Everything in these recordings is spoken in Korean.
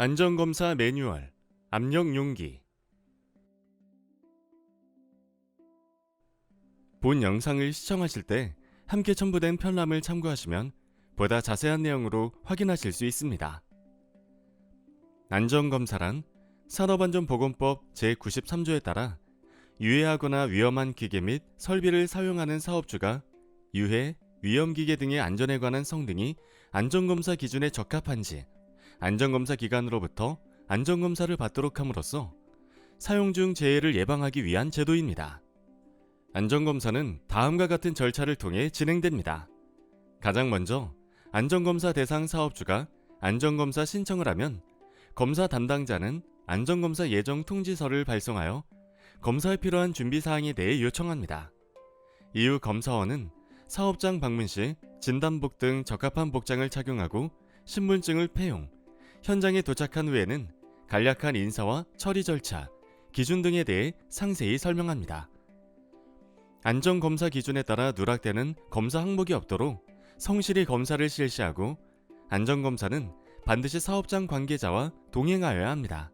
안전검사 매뉴얼, 압력 용기. 본 영상을 시청하실 때 함께 첨부된 편람을 참고하시면 보다 자세한 내용으로 확인하실 수 있습니다. 안전검사란 산업안전보건법 제93조에 따라 유해하거나 위험한 기계 및 설비를 사용하는 사업주가 유해, 위험기계 등의 안전에 관한 성능이 안전검사 기준에 적합한지 안전검사 기관으로부터 안전검사를 받도록 함으로써 사용 중 재해를 예방하기 위한 제도입니다. 안전검사는 다음과 같은 절차를 통해 진행됩니다. 가장 먼저 안전검사 대상 사업주가 안전검사 신청을 하면 검사 담당자는 안전검사 예정 통지서를 발송하여 검사에 필요한 준비사항에 대해 요청합니다. 이후 검사원은 사업장 방문 시 진단복 등 적합한 복장을 착용하고 신분증을 폐용, 현장에 도착한 후에는 간략한 인사와 처리 절차, 기준 등에 대해 상세히 설명합니다. 안전검사 기준에 따라 누락되는 검사 항목이 없도록 성실히 검사를 실시하고 안전검사는 반드시 사업장 관계자와 동행하여야 합니다.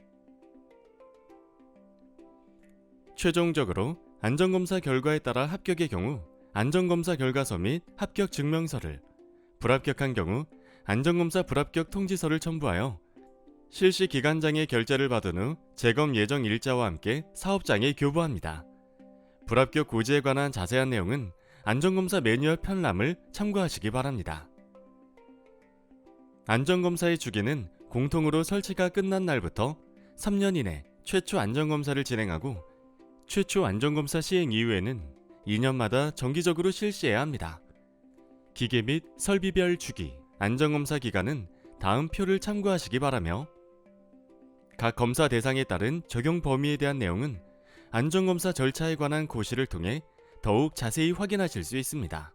최종적으로 안전검사 결과에 따라 합격의 경우 안전검사 결과서 및 합격 증명서를, 불합격한 경우 안전검사 불합격 통지서를 첨부하여 실시 기관장의 결재를 받은 후 재검 예정 일자와 함께 사업장에 교부합니다. 불합격 고지에 관한 자세한 내용은 안전검사 매뉴얼 편람을 참고하시기 바랍니다. 안전검사의 주기는 공통으로 설치가 끝난 날부터 3년 이내 최초 안전검사를 진행하고 최초 안전검사 시행 이후에는 2년마다 정기적으로 실시해야 합니다. 기계 및 설비별 주기, 안전검사 기간은 다음 표를 참고하시기 바라며 각 검사 대상에 따른 적용 범위에 대한 내용은 안전검사 절차에 관한 고시를 통해 더욱 자세히 확인하실 수 있습니다.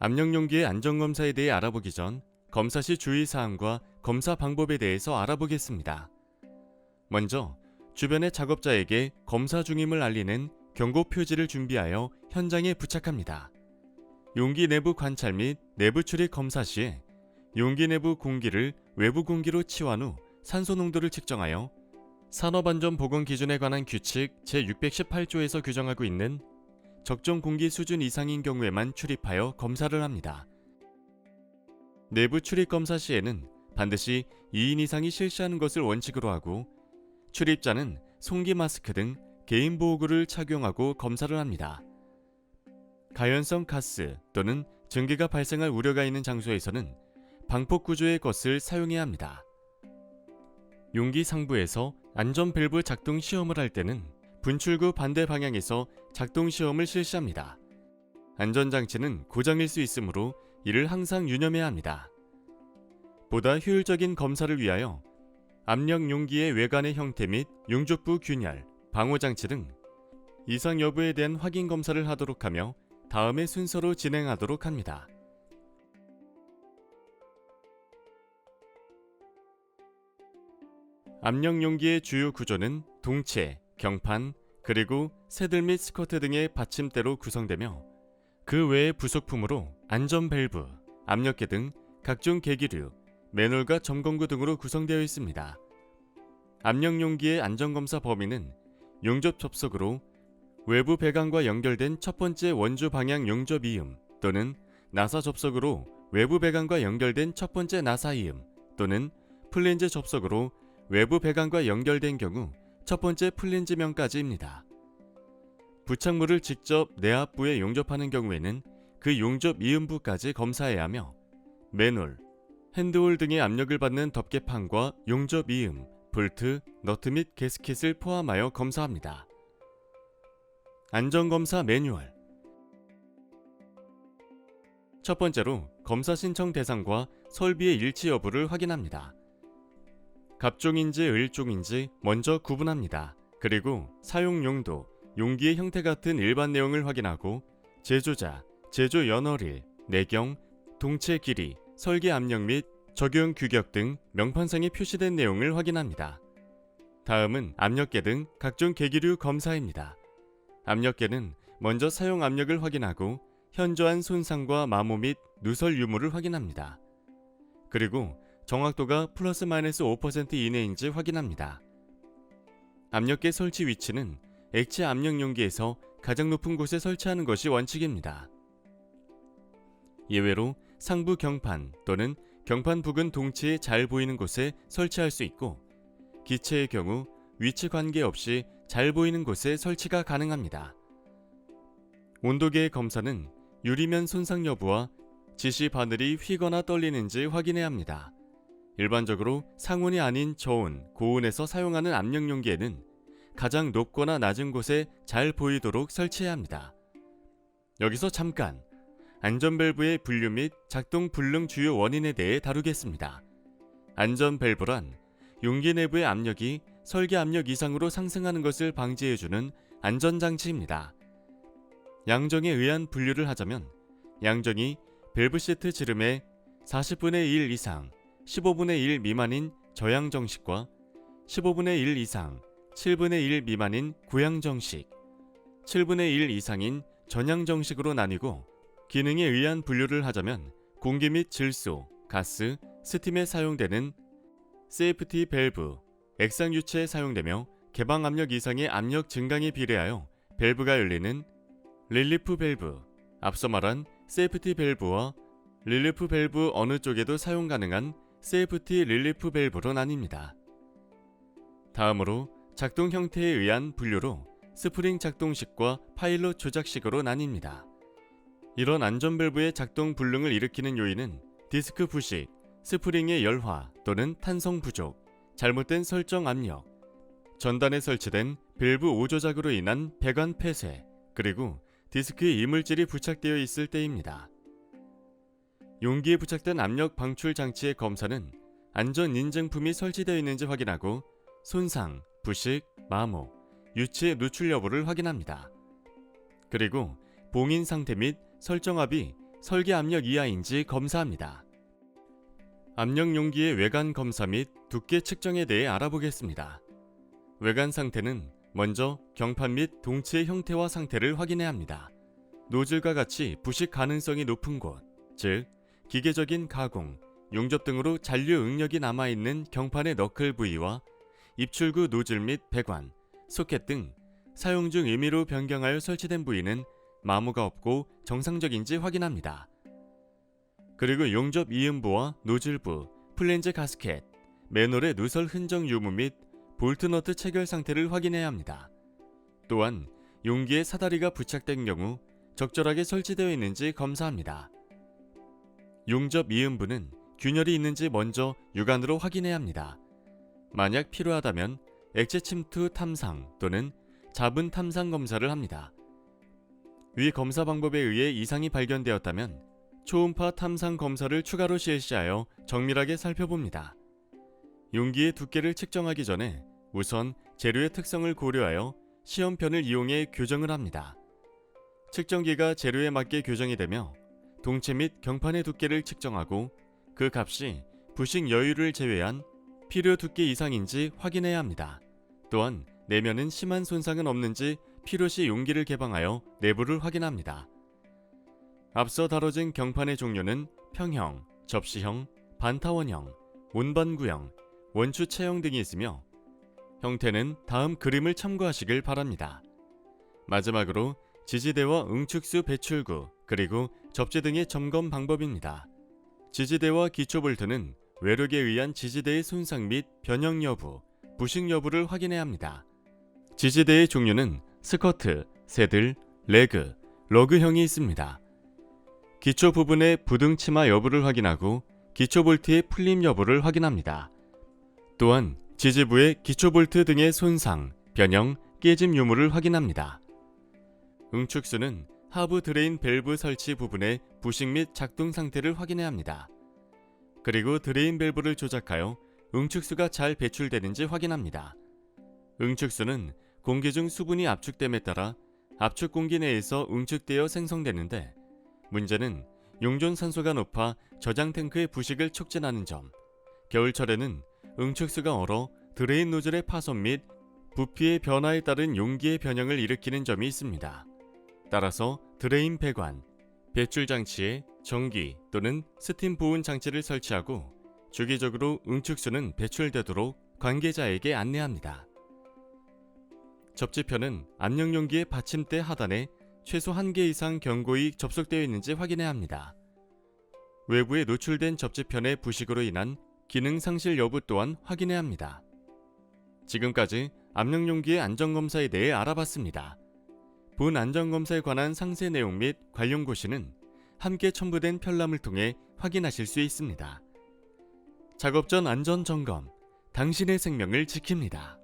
압력용기의 안전검사에 대해 알아보기 전 검사 시 주의사항과 검사 방법에 대해서 알아보겠습니다. 먼저 주변의 작업자에게 검사 중임을 알리는 경고 표지를 준비하여 현장에 부착합니다. 용기 내부 관찰 및 내부 출입 검사 시에 용기 내부 공기를 외부 공기로 치환 후 산소 농도를 측정하여 산업안전보건 기준에 관한 규칙 제618조에서 규정하고 있는 적정 공기 수준 이상인 경우에만 출입하여 검사를 합니다. 내부 출입 검사 시에는 반드시 2인 이상이 실시하는 것을 원칙으로 하고 출입자는 송기 마스크 등 개인 보호구를 착용하고 검사를 합니다. 가연성 가스 또는 증기가 발생할 우려가 있는 장소에서는 방폭 구조의 것을 사용해야 합니다. 용기 상부에서 안전 밸브 작동 시험을 할 때는 분출구 반대 방향에서 작동 시험을 실시합니다. 안전장치는 고장일 수 있으므로 이를 항상 유념해야 합니다. 보다 효율적인 검사를 위하여 압력 용기의 외관의 형태 및 용접부 균열, 방호장치 등 이상 여부에 대한 확인 검사를 하도록 하며 다음의 순서로 진행하도록 합니다. 압력 용기의 주요 구조는 동체, 경판, 그리고 새들 및 스커트 등의 받침대로 구성되며 그 외의 부속품으로 안전 밸브, 압력계 등 각종 계기류, 매놀과 점검구 등으로 구성되어 있습니다. 압력 용기의 안전검사 범위는 용접 접속으로 외부 배관과 연결된 첫 번째 원주 방향 용접 이음 또는 나사 접속으로 외부 배관과 연결된 첫 번째 나사 이음 또는 플랜지 접속으로 외부 배관과 연결된 경우 첫 번째 플랜지면까지입니다. 부착물을 직접 내압부에 용접하는 경우에는 그 용접 이음부까지 검사해야 하며 매놀, 핸드홀 등의 압력을 받는 덮개판과 용접 이음, 볼트, 너트 및 게스킷을 포함하여 검사합니다. 안전검사 매뉴얼. 첫 번째로 검사 신청 대상과 설비의 일치 여부를 확인합니다. 갑종인지 을종인지 먼저 구분합니다. 그리고 사용 용도, 용기의 형태 같은 일반 내용을 확인하고 제조자, 제조 연월일, 내경, 동체 길이, 설계 압력 및 적용 규격 등 명판상에 표시된 내용을 확인합니다. 다음은 압력계 등 각종 계기류 검사입니다. 압력계는 먼저 사용 압력을 확인하고 현저한 손상과 마모 및 누설 유무를 확인합니다. 그리고 정확도가 플러스 마이너스 5% 이내인지 확인합니다. 압력계 설치 위치는 액체 압력 용기에서 가장 높은 곳에 설치하는 것이 원칙입니다. 예외로 상부 경판 또는 경판 부근 동치에 잘 보이는 곳에 설치할 수 있고, 기체의 경우 위치 관계없이 잘 보이는 곳에 설치가 가능합니다. 온도계의 검사는 유리면 손상 여부와 지시 바늘이 휘거나 떨리는지 확인해야 합니다. 일반적으로 상온이 아닌 저온, 고온에서 사용하는 압력 용기에는 가장 높거나 낮은 곳에 잘 보이도록 설치해야 합니다. 여기서 잠깐 안전 밸브의 분류 및 작동 불능 주요 원인에 대해 다루겠습니다. 안전 밸브란 용기 내부의 압력이 설계 압력 이상으로 상승하는 것을 방지해주는 안전장치입니다. 양정에 의한 분류를 하자면 양정이 밸브 시트 지름의 40분의 1 이상, 15분의 1 미만인 저양정식과 15분의 1 이상, 7분의 1 미만인 고양정식, 7분의 1 이상인 전양정식으로 나뉘고, 기능에 의한 분류를 하자면 공기 및 질소, 가스, 스팀에 사용되는 세이프티 밸브, 액상 유체에 사용되며 개방 압력 이상의 압력 증강에 비례하여 밸브가 열리는 릴리프 밸브, 앞서 말한 세이프티 밸브와 릴리프 밸브 어느 쪽에도 사용 가능한 세이프티 릴리프 밸브로 나뉩니다. 다음으로 작동 형태에 의한 분류로 스프링 작동식과 파일럿 조작식으로 나뉩니다. 이런 안전 밸브의 작동 불능을 일으키는 요인은 디스크 부식, 스프링의 열화 또는 탄성 부족, 잘못된 설정 압력, 전단에 설치된 밸브 오조작으로 인한 배관 폐쇄, 그리고 디스크에 이물질이 부착되어 있을 때입니다. 용기에 부착된 압력 방출 장치의 검사는 안전 인증품이 설치되어 있는지 확인하고 손상, 부식, 마모, 유체 누출 여부를 확인합니다. 그리고 봉인 상태 및 설정압이 설계 압력 이하인지 검사합니다. 압력 용기의 외관 검사 및 두께 측정에 대해 알아보겠습니다. 외관 상태는 먼저 경판 및 동치의 형태와 상태를 확인해야 합니다. 노즐과 같이 부식 가능성이 높은 곳, 즉 기계적인 가공, 용접 등으로 잔류 응력이 남아있는 경판의 너클 부위와 입출구 노즐 및 배관, 소켓 등 사용 중 임의로 변경하여 설치된 부위는 마모가 없고 정상적인지 확인합니다. 그리고 용접 이음부와 노즐부, 플랜지 가스켓, 맨홀의 누설 흔적 유무 및 볼트 너트 체결 상태를 확인해야 합니다. 또한 용기에 사다리가 부착된 경우 적절하게 설치되어 있는지 검사합니다. 용접 이음부는 균열이 있는지 먼저 육안으로 확인해야 합니다. 만약 필요하다면 액체 침투 탐상 또는 자분 탐상 검사를 합니다. 위 검사 방법에 의해 이상이 발견되었다면 초음파 탐상 검사를 추가로 실시하여 정밀하게 살펴봅니다. 용기의 두께를 측정하기 전에 우선 재료의 특성을 고려하여 시험편을 이용해 교정을 합니다. 측정기가 재료에 맞게 교정이 되며 동체 및 경판의 두께를 측정하고 그 값이 부식 여유를 제외한 필요 두께 이상인지 확인해야 합니다. 또한 내면은 심한 손상은 없는지 필요시 용기를 개방하여 내부를 확인합니다. 앞서 다뤄진 경판의 종류는 평형, 접시형, 반타원형, 온반구형, 원추체형 등이 있으며 형태는 다음 그림을 참고하시길 바랍니다. 마지막으로 지지대와 응축수 배출구 그리고 접지 등의 점검 방법입니다. 지지대와 기초볼트는 외력에 의한 지지대의 손상 및 변형 여부, 부식 여부를 확인해야 합니다. 지지대의 종류는 스커트, 새들, 레그, 러그형이 있습니다. 기초 부분의 부등 치마 여부를 확인하고 기초 볼트의 풀림 여부를 확인합니다. 또한 지지부의 기초 볼트 등의 손상, 변형, 깨짐 유무를 확인합니다. 응축수는 하부 드레인 밸브 설치 부분의 부식 및 작동 상태를 확인해야 합니다. 그리고 드레인 밸브를 조작하여 응축수가 잘 배출되는지 확인합니다. 응축수는 공기 중 수분이 압축됨에 따라 압축 공기 내에서 응축되어 생성되는데, 문제는 용존 산소가 높아 저장 탱크의 부식을 촉진하는 점, 겨울철에는 응축수가 얼어 드레인 노즐의 파손 및 부피의 변화에 따른 용기의 변형을 일으키는 점이 있습니다. 따라서 드레인 배관, 배출 장치에 전기 또는 스팀 보온 장치를 설치하고 주기적으로 응축수는 배출되도록 관계자에게 안내합니다. 접지편은 압력용기의 받침대 하단에 최소 1개 이상 경고이 접속되어 있는지 확인해야 합니다. 외부에 노출된 접지편의 부식으로 인한 기능 상실 여부 또한 확인해야 합니다. 지금까지 압력용기의 안전검사에 대해 알아봤습니다. 본 안전검사에 관한 상세 내용 및 관련 고시는 함께 첨부된 편람을 통해 확인하실 수 있습니다. 작업 전 안전 점검, 당신의 생명을 지킵니다.